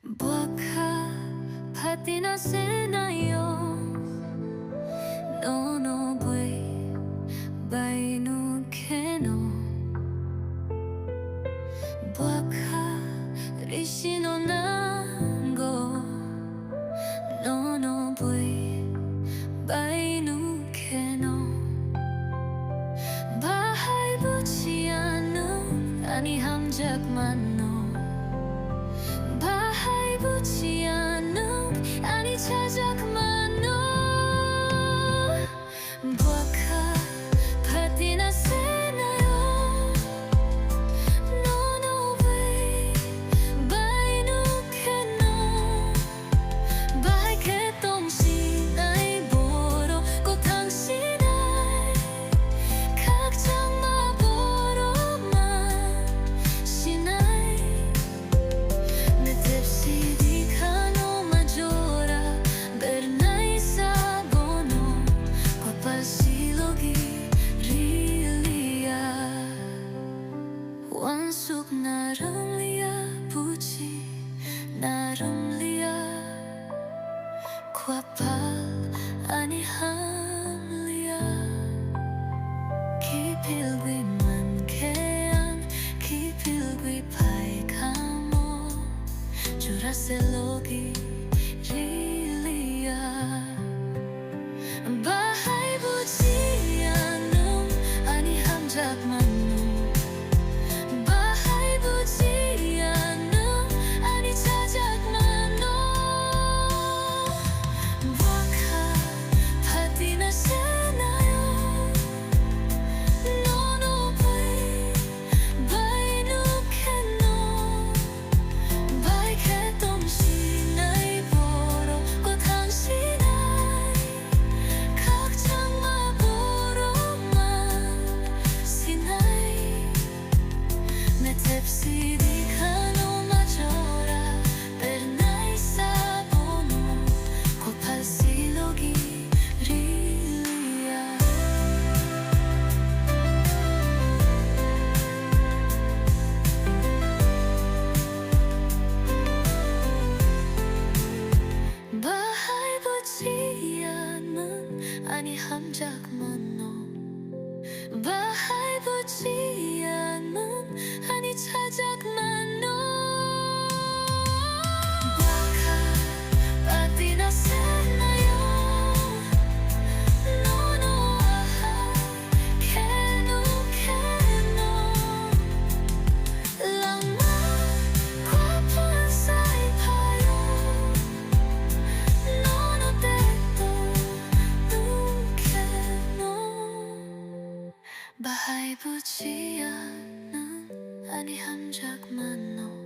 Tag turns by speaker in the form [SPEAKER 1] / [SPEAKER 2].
[SPEAKER 1] Buka pati na senayo no no bue bai nu keno Buka rishi no nango no no bue bai nu keno Bahay buci anu ani hamjak mano 부지 않음 아니 찾아그만 너 부악하 파티나 세나요 너너 왜 바이누케 너 바이케 동시 나이 보러 꼭 당신 알 각자마 보러만 신나이 내 뎁시 Wansuk naram liya puji naram liya Kwapal ani ham liya Kipil gui man kean Kipil gui pai kamo Jurase logi rilia Bahay buji anum ani hamjak manu 아니 함작 만노 바하이 부지 않은 아니 차작 만노 바카 바티나 세나요 노노 아하 캐노 캐노 랑마 과판 사이파요 노노 떼또 바하이 부지 않은 아니 함작 만노